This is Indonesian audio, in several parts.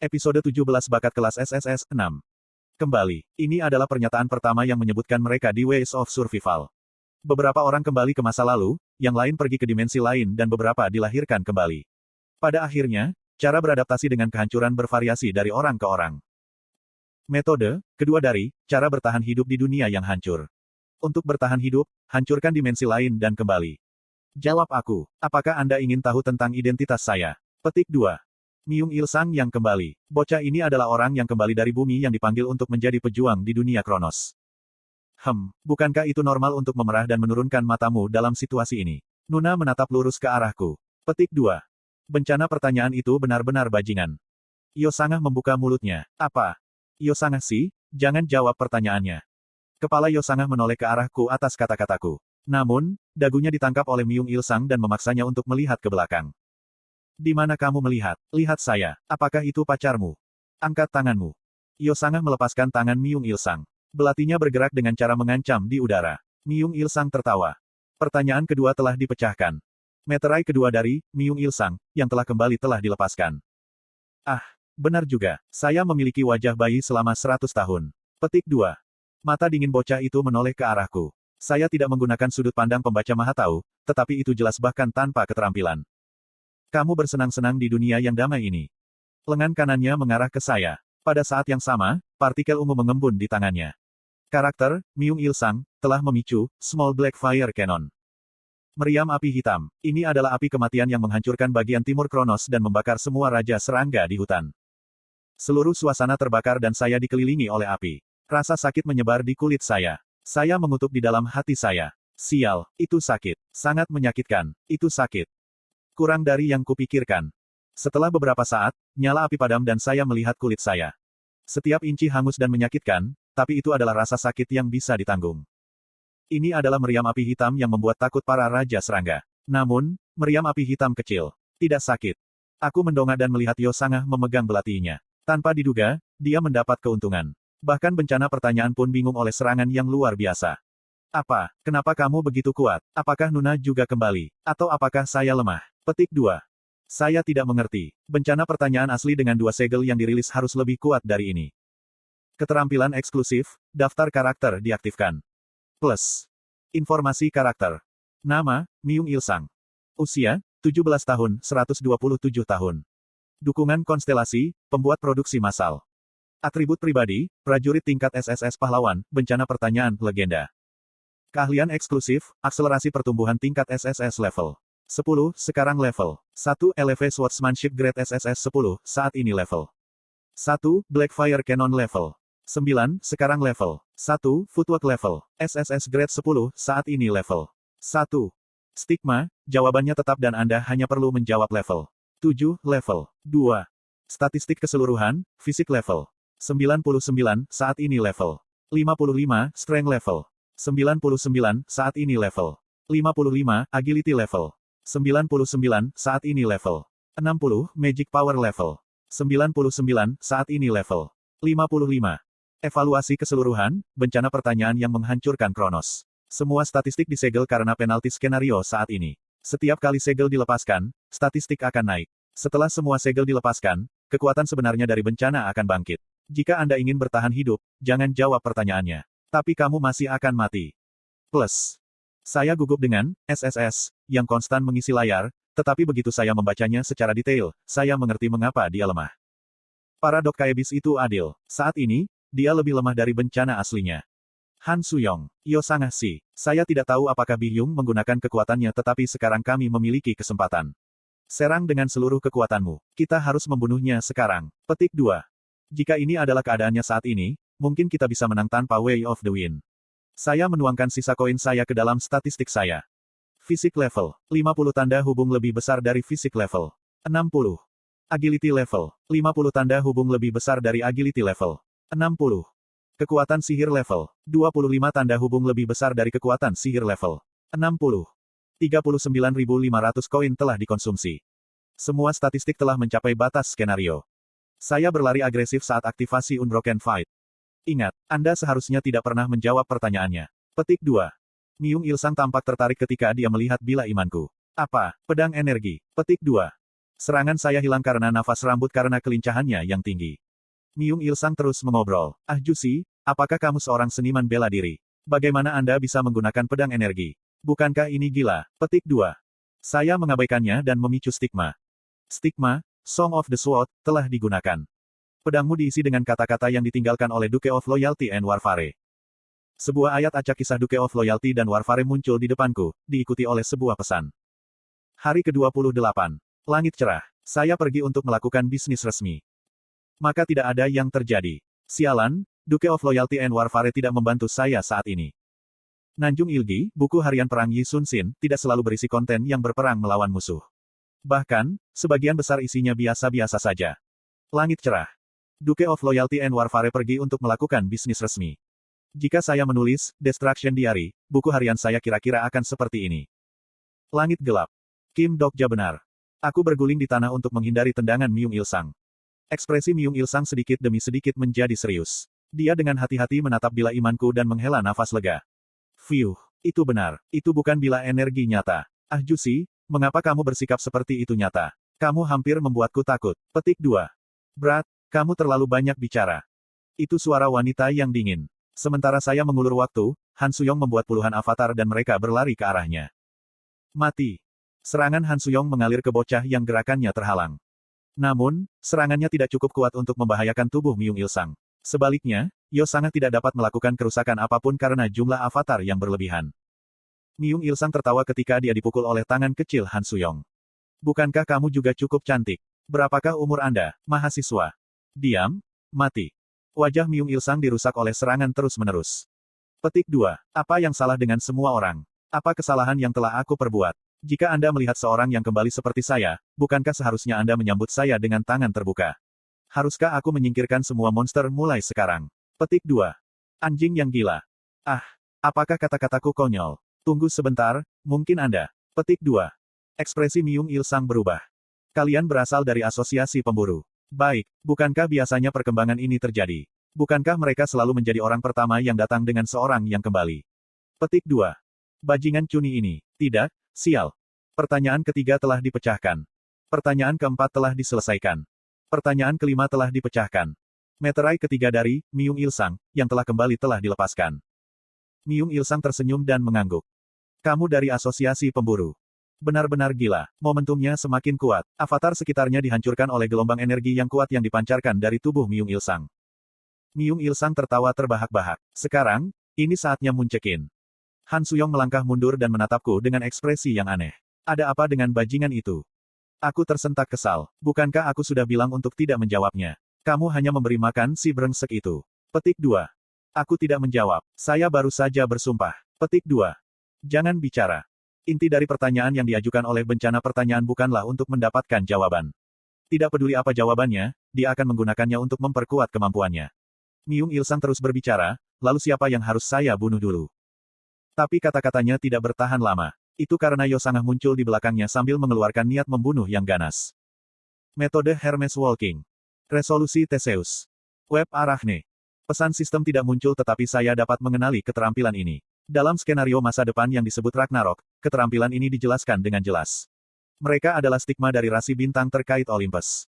Episode 17 Bakat Kelas SSS 6. Kembali. Ini adalah pernyataan pertama yang menyebutkan mereka di Ways of Survival. Beberapa orang kembali ke masa lalu, yang lain pergi ke dimensi lain dan beberapa dilahirkan kembali. Pada akhirnya, cara beradaptasi dengan kehancuran bervariasi dari orang ke orang. Metode kedua dari cara bertahan hidup di dunia yang hancur. Untuk bertahan hidup, hancurkan dimensi lain dan kembali. Jawab aku. Apakah Anda ingin tahu tentang identitas saya? Petik 2. Myung Il Sang yang kembali. Bocah ini adalah orang yang kembali dari bumi yang dipanggil untuk menjadi pejuang di dunia Kronos. Bukankah itu normal untuk memerah dan menurunkan matamu dalam situasi ini? Nuna menatap lurus ke arahku. Petik 2. Bencana pertanyaan itu benar-benar bajingan. Yo Sangah membuka mulutnya. Apa? Yo Sangah sih? Jangan jawab pertanyaannya. Kepala Yo Sangah menoleh ke arahku atas kata-kataku. Namun, dagunya ditangkap oleh Myung Il Sang dan memaksanya untuk melihat ke belakang. Di mana kamu melihat? Lihat saya. Apakah itu pacarmu? Angkat tanganmu. Yo Sangah melepaskan tangan Myung Il Sang. Belatinya bergerak dengan cara mengancam di udara. Myung Il Sang tertawa. Pertanyaan kedua telah dipecahkan. Meterai kedua dari Myung Il Sang, yang telah kembali telah dilepaskan. Ah, benar juga. Saya memiliki wajah bayi selama 100 tahun. Petik 2. Mata dingin bocah itu menoleh ke arahku. Saya tidak menggunakan sudut pandang pembaca Mahatau, tetapi itu jelas bahkan tanpa keterampilan. Kamu bersenang-senang di dunia yang damai ini. Lengan kanannya mengarah ke saya. Pada saat yang sama, partikel ungu mengembun di tangannya. Karakter, Myung Il Sang, telah memicu, Small Black Fire Cannon. Meriam api hitam. Ini adalah api kematian yang menghancurkan bagian timur Kronos dan membakar semua raja serangga di hutan. Seluruh suasana terbakar dan saya dikelilingi oleh api. Rasa sakit menyebar di kulit saya. Saya mengutuk di dalam hati saya. Sial, itu sakit. Sangat menyakitkan. Itu sakit. Kurang dari yang kupikirkan. Setelah beberapa saat, nyala api padam dan saya melihat kulit saya. Setiap inci hangus dan menyakitkan, tapi itu adalah rasa sakit yang bisa ditanggung. Ini adalah meriam api hitam yang membuat takut para raja serangga. Namun, meriam api hitam kecil. Tidak sakit. Aku mendongak dan melihat Yo Sangah memegang belatinya. Tanpa diduga, dia mendapat keuntungan. Bahkan bencana pertanyaan pun bingung oleh serangan yang luar biasa. Apa? Kenapa kamu begitu kuat? Apakah Nuna juga kembali? Atau apakah saya lemah? Petik 2. Saya tidak mengerti. Bencana pertanyaan asli dengan 2 segel yang dirilis harus lebih kuat dari ini. Keterampilan eksklusif, daftar karakter diaktifkan. Plus. Informasi karakter. Nama, Myung Il Sang. Usia, 17 tahun, 127 tahun. Dukungan konstelasi, pembuat produksi massal. Atribut pribadi, prajurit tingkat SSS pahlawan, bencana pertanyaan, legenda. Keahlian eksklusif, akselerasi pertumbuhan tingkat SSS level 10, sekarang level 1, LV Swordsmanship Grade SSS 10, saat ini level 1, Blackfire Cannon level 9, sekarang level 1, Footwork level, SSS Grade 10, saat ini level 1. Stigma, jawabannya tetap dan Anda hanya perlu menjawab level 7, level 2. Statistik keseluruhan, fisik level 99, saat ini level 55, Strength level 99, saat ini level 55, Agility level 99, saat ini level 60, Magic Power level 99, saat ini level 55. Evaluasi keseluruhan, bencana pertanyaan yang menghancurkan Kronos. Semua statistik disegel karena penalti skenario saat ini. Setiap kali segel dilepaskan, statistik akan naik. Setelah semua segel dilepaskan, kekuatan sebenarnya dari bencana akan bangkit. Jika Anda ingin bertahan hidup, jangan jawab pertanyaannya. Tapi kamu masih akan mati. Plus. Saya gugup dengan SSS, yang konstan mengisi layar, tetapi begitu saya membacanya secara detail, saya mengerti mengapa dia lemah. Paradok Kaebis itu adil. Saat ini, dia lebih lemah dari bencana aslinya. Han Suyong, Yo Sangah si. Saya tidak tahu apakah Bihyung menggunakan kekuatannya tetapi sekarang kami memiliki kesempatan. Serang dengan seluruh kekuatanmu. Kita harus membunuhnya sekarang. Petik 2. Jika ini adalah keadaannya saat ini, mungkin kita bisa menang tanpa Way of the Wind. Saya menuangkan sisa koin saya ke dalam statistik saya. Fisik level 50 tanda hubung lebih besar dari fisik level 60. Agility level 50 tanda hubung lebih besar dari agility level 60. Kekuatan sihir level 25 tanda hubung lebih besar dari kekuatan sihir level 60. 39.500 koin telah dikonsumsi. Semua statistik telah mencapai batas skenario. Saya berlari agresif saat aktivasi Unbroken Fight. Ingat, Anda seharusnya tidak pernah menjawab pertanyaannya. Petik 2. Myung Il Sang tampak tertarik ketika dia melihat bila imanku. Apa? Pedang energi. Petik 2. Serangan saya hilang karena nafas rambut karena kelincahannya yang tinggi. Myung Il-sang terus mengobrol. Ah Jusi, apakah kamu seorang seniman bela diri? Bagaimana Anda bisa menggunakan pedang energi? Bukankah ini gila? Petik 2. Saya mengabaikannya dan memicu stigma. Stigma, Song of the Sword, telah digunakan. Pedangmu diisi dengan kata-kata yang ditinggalkan oleh Duke of Loyalty and Warfare. Sebuah ayat acak kisah Duke of Loyalty dan Warfare muncul di depanku, diikuti oleh sebuah pesan. Hari ke-28. Langit cerah. Saya pergi untuk melakukan bisnis resmi. Maka tidak ada yang terjadi. Sialan, Duke of Loyalty and Warfare tidak membantu saya saat ini. Nanjung Ilgi, buku harian perang Yi Sun Sin, tidak selalu berisi konten yang berperang melawan musuh. Bahkan, sebagian besar isinya biasa-biasa saja. Langit cerah. Duke of Loyalty and Warfare pergi untuk melakukan bisnis resmi. Jika saya menulis Destruction Diary, buku harian saya kira-kira akan seperti ini. Langit gelap. Kim Dokja benar. Aku berguling di tanah untuk menghindari tendangan Myung Il-sang. Ekspresi Myung Il-sang sedikit demi sedikit menjadi serius. Dia dengan hati-hati menatap bila imanku dan menghela nafas lega. Fiuh, itu benar. Itu bukan bila energi nyata. Ah Jusi, mengapa kamu bersikap seperti itu nyata? Kamu hampir membuatku takut. Petik 2. Brat, kamu terlalu banyak bicara. Itu suara wanita yang dingin. Sementara saya mengulur waktu, Han Suyong membuat puluhan avatar dan mereka berlari ke arahnya. Mati. Serangan Han Suyong mengalir ke bocah yang gerakannya terhalang. Namun, serangannya tidak cukup kuat untuk membahayakan tubuh Myung Il-sang. Sebaliknya, Yo sangat tidak dapat melakukan kerusakan apapun karena jumlah avatar yang berlebihan. Myung Il-sang tertawa ketika dia dipukul oleh tangan kecil Han Suyong. Bukankah kamu juga cukup cantik? Berapakah umur Anda, mahasiswa? Diam, mati. Wajah Myung Il-sang dirusak oleh serangan terus-menerus. Petik 2. Apa yang salah dengan semua orang? Apa kesalahan yang telah aku perbuat? Jika Anda melihat seorang yang kembali seperti saya, bukankah seharusnya Anda menyambut saya dengan tangan terbuka? Haruskah aku menyingkirkan semua monster mulai sekarang? Petik 2. Anjing yang gila. Ah, apakah kata-kataku konyol? Tunggu sebentar, mungkin Anda. Petik 2. Ekspresi Myung Il-sang berubah. Kalian berasal dari asosiasi pemburu. Baik, bukankah biasanya perkembangan ini terjadi? Bukankah mereka selalu menjadi orang pertama yang datang dengan seorang yang kembali? Petik 2. Bajingan cuni ini. Tidak, sial. Pertanyaan ketiga telah dipecahkan. Pertanyaan keempat telah diselesaikan. Pertanyaan kelima telah dipecahkan. Meterai ketiga dari Myung Il-sang, yang telah kembali telah dilepaskan. Myung Il-sang tersenyum dan mengangguk. Kamu dari asosiasi pemburu. Benar-benar gila. Momentumnya semakin kuat. Avatar sekitarnya dihancurkan oleh gelombang energi yang kuat yang dipancarkan dari tubuh Myung Il-sang. Myung Il-sang tertawa terbahak-bahak. Sekarang, ini saatnya muncekin. Han Suyong melangkah mundur dan menatapku dengan ekspresi yang aneh. Ada apa dengan bajingan itu? Aku tersentak kesal. Bukankah aku sudah bilang untuk tidak menjawabnya? Kamu hanya memberi makan si brengsek itu. Petik 2. Aku tidak menjawab. Saya baru saja bersumpah. Petik 2. Jangan bicara. Inti dari pertanyaan yang diajukan oleh bencana pertanyaan bukanlah untuk mendapatkan jawaban. Tidak peduli apa jawabannya, dia akan menggunakannya untuk memperkuat kemampuannya. Myung Il-sang terus berbicara, lalu siapa yang harus saya bunuh dulu? Tapi kata-katanya tidak bertahan lama. Itu karena Yo Sangah muncul di belakangnya sambil mengeluarkan niat membunuh yang ganas. Metode Hermes Walking. Resolusi Theseus. Web Arachne. Pesan sistem tidak muncul tetapi saya dapat mengenali keterampilan ini. Dalam skenario masa depan yang disebut Ragnarok, keterampilan ini dijelaskan dengan jelas. Mereka adalah stigma dari rasi bintang terkait Olympus.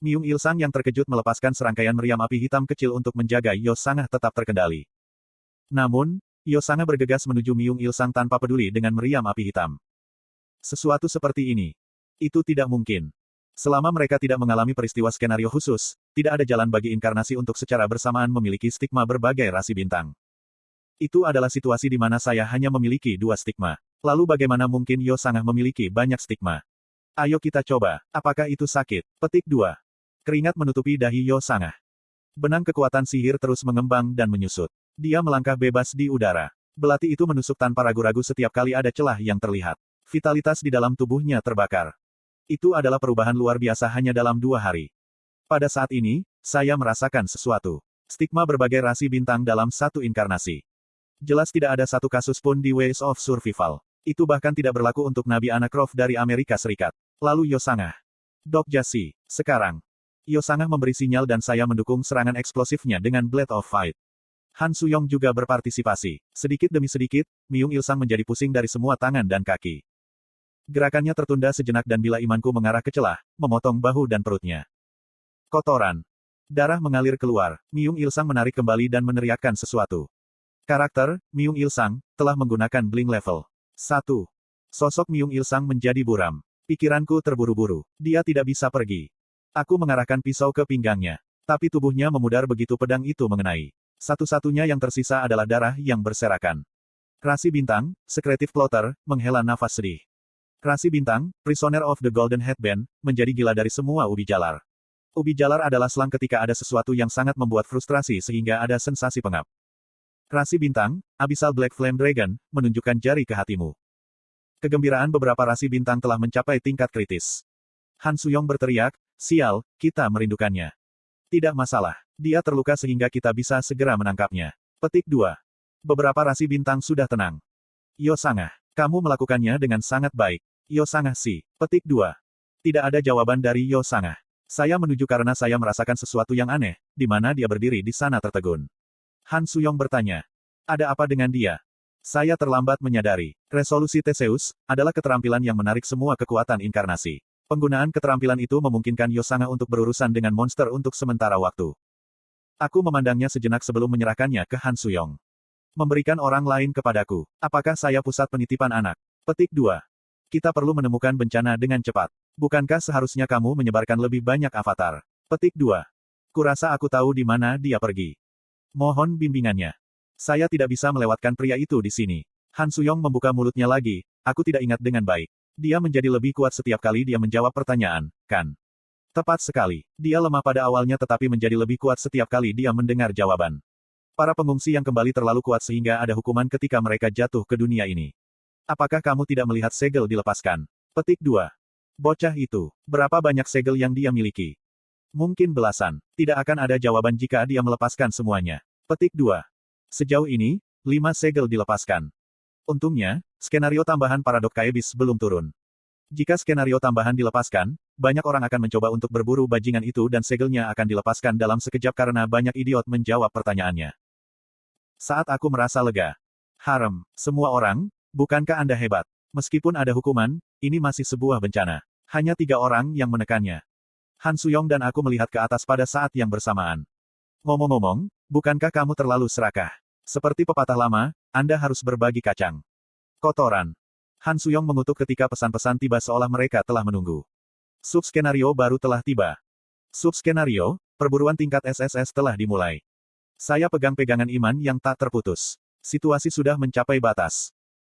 Myung Il-sang yang terkejut melepaskan serangkaian meriam api hitam kecil untuk menjaga Yo Sangah tetap terkendali. Namun, Yo Sangah bergegas menuju Myung Il-sang tanpa peduli dengan meriam api hitam. Sesuatu seperti ini. Itu tidak mungkin. Selama mereka tidak mengalami peristiwa skenario khusus, tidak ada jalan bagi inkarnasi untuk secara bersamaan memiliki stigma berbagai rasi bintang. Itu adalah situasi di mana saya hanya memiliki 2 stigma. Lalu bagaimana mungkin Yo Sangah memiliki banyak stigma? Ayo kita coba. Apakah itu sakit? Petik 2. Keringat menutupi dahi Yo Sangah. Benang kekuatan sihir terus mengembang dan menyusut. Dia melangkah bebas di udara. Belati itu menusuk tanpa ragu-ragu setiap kali ada celah yang terlihat. Vitalitas di dalam tubuhnya terbakar. Itu adalah perubahan luar biasa hanya dalam 2 hari. Pada saat ini, saya merasakan sesuatu. Stigma berbagai rasi bintang dalam satu inkarnasi. Jelas tidak ada satu kasus pun di Ways of Survival. Itu bahkan tidak berlaku untuk Nabi Anacroft dari Amerika Serikat. Lalu Yo Sangah. Dok Jasi. Sekarang. Yo Sangah memberi sinyal dan saya mendukung serangan eksplosifnya dengan Blade of Fight. Han Suyong juga berpartisipasi. Sedikit demi sedikit, Myung Il-sang menjadi pusing dari semua tangan dan kaki. Gerakannya tertunda sejenak dan bila imanku mengarah ke celah, memotong bahu dan perutnya. Kotoran. Darah mengalir keluar. Myung Il-sang menarik kembali dan meneriakkan sesuatu. Karakter, Myung Il-sang, telah menggunakan Blink Level 1. Sosok Myung Il-sang menjadi buram. Pikiranku terburu-buru. Dia tidak bisa pergi. Aku mengarahkan pisau ke pinggangnya. Tapi tubuhnya memudar begitu pedang itu mengenai. Satu-satunya yang tersisa adalah darah yang berserakan. Rasi Bintang, Secretive Plotter, menghela nafas sedih. Rasi Bintang, Prisoner of the Golden Headband, menjadi gila dari semua ubi jalar. Ubi jalar adalah selang ketika ada sesuatu yang sangat membuat frustrasi sehingga ada sensasi pengap. Rasi Bintang, Abyssal Black Flame Dragon, menunjukkan jari ke hatimu. Kegembiraan beberapa rasi bintang telah mencapai tingkat kritis. Han Suyong berteriak, sial, kita merindukannya. Tidak masalah, dia terluka sehingga kita bisa segera menangkapnya. Petik 2. Beberapa rasi bintang sudah tenang. Yo Sangah, kamu melakukannya dengan sangat baik. Yo Sangah si. Petik 2. Tidak ada jawaban dari Yo Sangah. Saya menuju karena saya merasakan sesuatu yang aneh, di mana dia berdiri di sana tertegun. Han Suyong bertanya. Ada apa dengan dia? Saya terlambat menyadari. Resolusi Theseus adalah keterampilan yang menarik semua kekuatan inkarnasi. Penggunaan keterampilan itu memungkinkan Yo Sangah untuk berurusan dengan monster untuk sementara waktu. Aku memandangnya sejenak sebelum menyerahkannya ke Han Suyong. Memberikan orang lain kepadaku. Apakah saya pusat penitipan anak? Petik 2. Kita perlu menemukan bencana dengan cepat. Bukankah seharusnya kamu menyebarkan lebih banyak avatar? Petik 2. Kurasa aku tahu di mana dia pergi. Mohon bimbingannya. Saya tidak bisa melewatkan pria itu di sini. Han Suyong membuka mulutnya lagi, aku tidak ingat dengan baik. Dia menjadi lebih kuat setiap kali dia menjawab pertanyaan, kan? Tepat sekali. Dia lemah pada awalnya tetapi menjadi lebih kuat setiap kali dia mendengar jawaban. Para pengungsi yang kembali terlalu kuat sehingga ada hukuman ketika mereka jatuh ke dunia ini. Apakah kamu tidak melihat segel dilepaskan? Petik 2. Bocah itu, berapa banyak segel yang dia miliki? Mungkin belasan. Tidak akan ada jawaban jika dia melepaskan semuanya. Petik 2. Sejauh ini, 5 segel dilepaskan. Untungnya, skenario tambahan Paradok Kaebis belum turun. Jika skenario tambahan dilepaskan, banyak orang akan mencoba untuk berburu bajingan itu dan segelnya akan dilepaskan dalam sekejap karena banyak idiot menjawab pertanyaannya. Saat aku merasa lega. Harem, semua orang, bukankah Anda hebat? Meskipun ada hukuman, ini masih sebuah bencana. Hanya 3 orang yang menekannya. Han Suyong dan aku melihat ke atas pada saat yang bersamaan. Ngomong-ngomong, bukankah kamu terlalu serakah? Seperti pepatah lama, Anda harus berbagi kacang. Kotoran. Han Suyong mengutuk ketika pesan-pesan tiba seolah mereka telah menunggu. Sub-skenario baru telah tiba. Sub-skenario, perburuan tingkat SSS telah dimulai. Saya pegang pegangan iman yang tak terputus. Situasi sudah mencapai batas.